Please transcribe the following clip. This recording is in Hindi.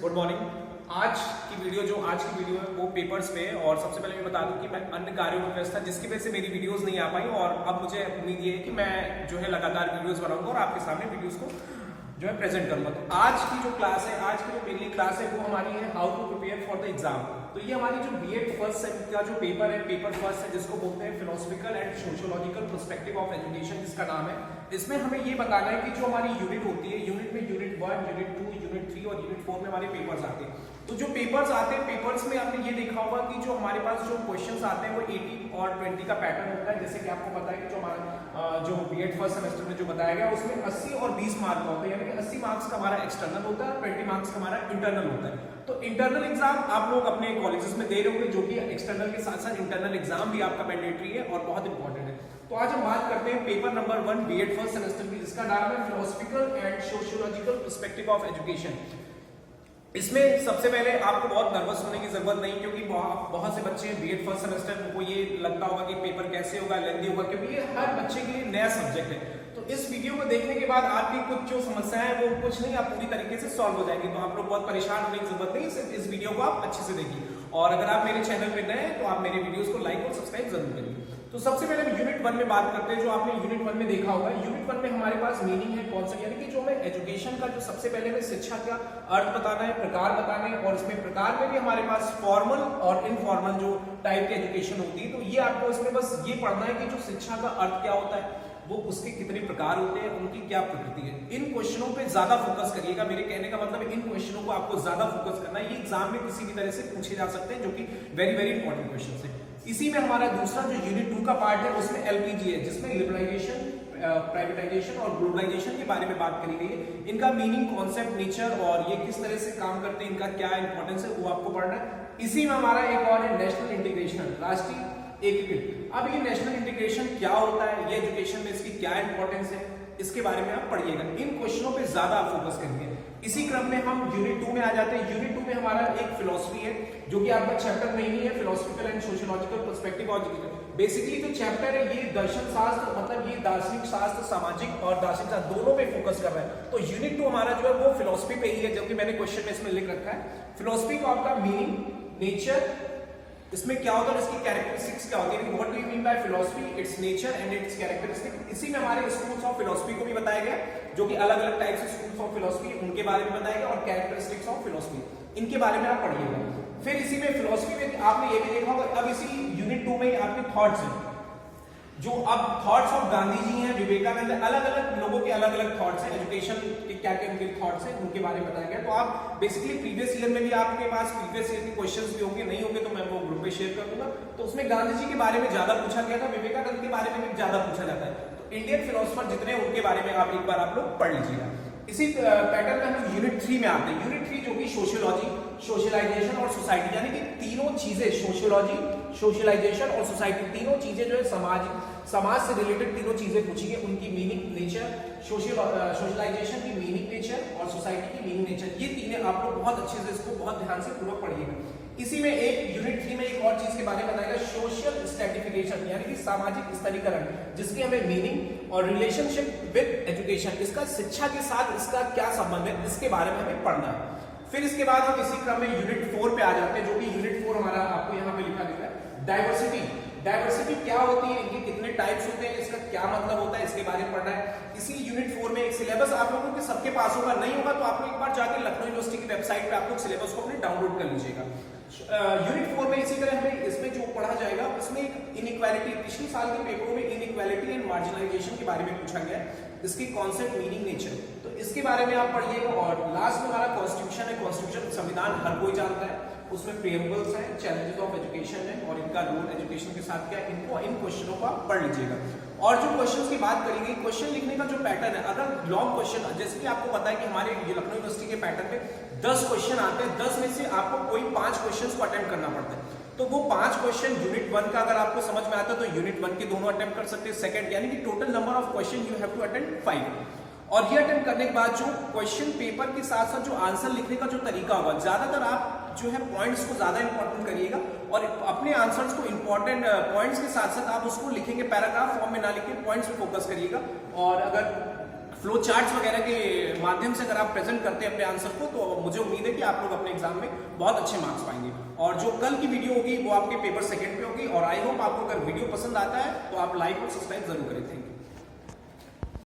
Good morning. आज की वीडियो है वो पेपर्स पे है। और सबसे पहले मैं बता दूं कि मैं अन्य कार्यों में व्यस्त था जिसकी वजह से मेरी वीडियोस नहीं आ पाई, और अब मुझे उम्मीद ये है कि मैं जो है लगातार वीडियोस बनाऊंगा और आपके सामने वीडियोस को जो है प्रेजेंट करूंगा। तो आज की जो क्लास है, आज की जो मेरी क्लास है वो हमारी है how to prepare for the exam. तो ये हमारी जो बीएड फर्स्ट सेम का जो पेपर है, पेपर फर्स्ट है, जिसको बोलते हैं philosophical and sociological perspective of education, जिसका नाम है। इसमें हमें ये बताना है कि जो हमारी यूनिट होती है, यूनिट में यूनिट 1, यूनिट 2, यूनिट 3 और यूनिट 4 में हमारे पेपर्स आते हैं। तो जो पेपर्स आते हैं, पेपर्स में आपने ये देखा होगा कि जो हमारे पास जो क्वेश्चंस आते हैं वो 80 और 20 का पैटर्न होता है। जैसे कि आपको पता है कि जो हमारा जो बीएड फर्स्ट सेमेस्टर में जो बताया गया उसमें 80 और 20 मार्क का होता है, यानी कि 80 मार्क्स का हमारा एक्सटर्नल होता है, 20 मार्क्स का हमारा इंटरनल होता है। तो इंटरनल एग्जाम आप लोग अपने कॉलेजेस में दे रहे होंगे, जो कि एक्सटर्नल के साथ साथ इंटरनल एग्जाम भी आपका मैंडेटरी है और बहुत इंपॉर्टेंट है। तो आज हम बात करते हैं paper number 1 BEd first semester की, जिसका नाम है philosophical and sociological perspective of education. इसमें सबसे पहले आपको बहुत नर्वस होने की जरूरत नहीं, क्योंकि बहुत से बच्चे बीएड फर्स्ट सेमेस्टर को ये लगता होगा कि पेपर कैसे होगा, लेंथी होगा, क्योंकि ये हर बच्चे के लिए नया सब्जेक्ट है। तो इस वीडियो को देखने के बाद आपकी कुछ जो समस्याएं हैं वो कुछ नहीं, आप पूरी तरीके से सॉल्व हो जाएंगी। तो आप लोग बहुत परेशान होने की जरूरत नहीं, सिर्फ इस वीडियो को आप अच्छे से देखिए। और अगर आप मेरे चैनल पे नए हैं तो आप मेरे वीडियोस को लाइक और सब्सक्राइब जरूर करिए। तो सबसे पहले हम यूनिट 1 में बात करते हैं। जो आपने यूनिट 1 में देखा होगा, यूनिट 1 में हमारे पास मीनिंग है कौन सा, यानी कि जो हमें एजुकेशन का जो सबसे पहले हमें शिक्षा का अर्थ बताना है, प्रकार बताने हैं, और इसमें प्रकार में भी हमारे पास फॉर्मल और इनफॉर्मल जो टाइप की एजुकेशन होती है। तो ये आपको इसमें बस ये पढ़ना है कि जो शिक्षा का अर्थ क्या होता है, वो उसके कितने प्रकार होते हैं, उनकी क्या प्रकृति है। इन क्वेश्चनों पे ज्यादा फोकस करिएगा। मेरे कहने का मतलब इन क्वेश्चनों को आपको ज्यादा फोकस करना है। ये एग्जाम में किसी भी तरह से पूछे जा सकते हैं, जो कि वेरी वेरी इंपॉर्टेंट क्वेश्चन है। इसी में हमारा दूसरा जो यूनिट 2 का पार्ट है उसमें एलपीजी है, जिसमें लिबरलाइजेशन, प्राइवेटाइजेशन और ग्लोबलाइजेशन के बारे में बात करी गई है। इनका मीनिंग, कॉन्सेप्ट, नेचर और ये किस तरह से काम करते हैं, इनका क्या इंपॉर्टेंस है, वो आपको पढ़ना है। इसी में हमारा एक और है नेशनल इंटीग्रेशन, राष्ट्रीय एकीकृत। अब ये नेशनल इंटीग्रेशन क्या होता है, ये एजुकेशन में इसकी क्या इंपॉर्टेंस है, इसके बारे में आप पढ़िएगा। इन क्वेश्चनों पे ज्यादा आप फोकस करेंगे। इसी क्रम में हम यूनिट 2 में आ जाते हैं। यूनिट 2 में हमारा एक फिलोसफी है, जो कि आपका चैप्टर में ही है, philosophical and sociological perspective of education. Basically जो चैप्टर है ये दर्शन शास्त्र, मतलब ये दार्शनिक शास्त्र, सामाजिक और दार्शनिक शास्त्र दोनों पे फोकस कर रहा है। तो यूनिट 2 हमारा जो है वो फिलोसफी पे ही है, जो कि मैंने क्वेश्चन में इसमें लिख रखा है। फिलोसफी को आपका मीनिंग, नेचर, इसमें क्या होता है, इसकी कैरेक्टरिस्टिक्स क्या होती है, what do you mean by philosophy, it's nature and it's characteristic. इसी में हमारे स्कूल्स ऑफ फिलोसफी को भी बताया गया, जो कि अलग अलग टाइप्स के स्कूल्स ऑफ फिलोसफी उनके बारे में बताया गया, और कैरेक्टरिस्टिक्स ऑफ फिलोसफी इनके बारे में आप पढ़िएगा। फिर इसी में फिलोसफी में आपने ये भी देखा होगा, अब इसी यूनिट 2 में आपके थॉट्स हैं, जो अब थॉट्स ऑफ गांधी जी हैं, विवेकानंद, अलग अलग लोगों के अलग अलग थॉट्स हैं, एजुकेशन के क्या क्या उनके थॉट्स हैं, उनके बारे में बताया गया। तो आप बेसिकली प्रीवियस ईयर में भी आपके पास प्रीवियस ईयर के क्वेश्चंस भी होंगे, नहीं होंगे तो मैं वो ग्रुप पे शेयर कर दूंगा। तो उसमें गांधी जी के बारे में ज्यादा पूछा गया था, विवेकानंद के बारे में भी ज्यादा पूछा जाता है। तो इंडियन फिलोसफर जितने उनके बारे में आप एक बार आप लोग पढ़ लीजिएगा। इसी पैटर्न में हम यूनिट 3 में आते हैं। यूनिट 3 जो कि सोशियोलॉजी, सोशलाइजेशन और सोसाइटी, यानी कि तीनों चीजें, सोशियोलॉजी, सोशलाइजेशन और सोसाइटी, तीनों चीजें जो है समाज से रिलेटेड तीनों चीजें पूछी गई, उनकी मीनिंग, नेचर, सोशलाइजेशन की मीनिंग, नेचर और सोसाइटी की मीनिंग, नेचर। ये तीनों आप लोग बहुत अच्छे से इसको बहुत ध्यान से पूरा पढ़िएगा। इसी में एक यूनिट 3 में एक और चीज के बारे में बताएगा, सोशल स्ट्रैटिफिकेशन, यानी कि सामाजिक स्तरीकरण, जिसकी हमें मीनिंग और रिलेशनशिप विद एजुकेशन, इसका शिक्षा के साथ इसका क्या संबंध है, इसके बारे में हमें पढ़ना है। फिर इसके बाद हम इसी क्रम में यूनिट 4 पे आ जाते हैं, जो कि यूनिट 4 हमारा आपको यहाँ पे लिखा दिख रहा है, डाइवर्सिटी। डाइवर्सिटी क्या होती है, इनके कितने टाइप्स होते हैं, इसका क्या मतलब होता है, इसके बारे में पढ़ना है। इसी यूनिट 4 में एक सिलेबस आप लोगों के सबके पास होगा, नहीं होगा तो आप लोग एक बार जाकर लखनऊ यूनिवर्सिटी की वेबसाइट पे आप लोग सिलेबस को अपने डाउनलोड कर लीजिएगा। यूनिट 4 में इसी तरह हमें इसमें जो पढ़ा जाएगा उसमें इनइक्वालिटी, पिछले साल के पेपरों में इनइक्वालिटी एंड मार्जिनलाइजेशन के बारे में पूछा गया है, इसकी कॉन्सेप्ट, मीनिंग, नेचर, तो इसके बारे में आप पढ़िएगा। और लास्ट में हमारा कॉन्स्टिट्यूशन है। कॉन्स्टिट्यूशन, संविधान हर कोई जानता है, उसमें प्रीएम्बल्स हैं, चैलेंजेस ऑफ एजुकेशन है और इनका रोल एजुकेशन के साथ क्या है, इन क्वेश्चनों को आप पढ़ लीजिएगा। और जो क्वेश्चंस की बात करी गई, क्वेश्चन लिखने का जो पैटर्न है, अगर लॉन्ग क्वेश्चन, जैसे कि आपको पता है कि हमारे लखनऊ यूनिवर्सिटी के पैटर्न में 10 क्वेश्चन आते हैं, 10 में से आपको कोई 5 क्वेश्चंस को अटेम्प्ट करना पड़ता है। तो वो 5 क्वेश्चन यूनिट 1 का अगर आपको समझ में आता है तो यूनिट 1 के दोनों अटेम्प्ट कर सकते हैं, सेकंड, यानी कि total number of question you have to attempt 5। और ये अटेम्प्ट करने के बाद जो क्वेश्चन पेपर के साथ साथ जो आंसर लिखने का जो तरीका होगा, ज्यादातर आप जो है पॉइंट्स को ज्यादा इंपॉर्टेंट करिएगा और अपने आंसर्स को इंपॉर्टेंट पॉइंट्स के साथ साथ आप उसको लिखेंगे, पैराग्राफ फॉर्म में ना लिखे, पॉइंट्स पे फोकस करिएगा। और अगर फ्लो चार्ट्स वगैरह के माध्यम से अगर आप प्रेजेंट करते हैं अपने आंसर को, तो मुझे उम्मीद है कि आप लोग अपने एग्जाम में बहुत अच्छे मार्क्स पाएंगे। और जो कल की वीडियो होगी वो आपके पेपर सेकंड पे होगी। और आई होप आपको अगर वीडियो पसंद आता है तो आप लाइक और सब्सक्राइब जरूर करें। Thank you.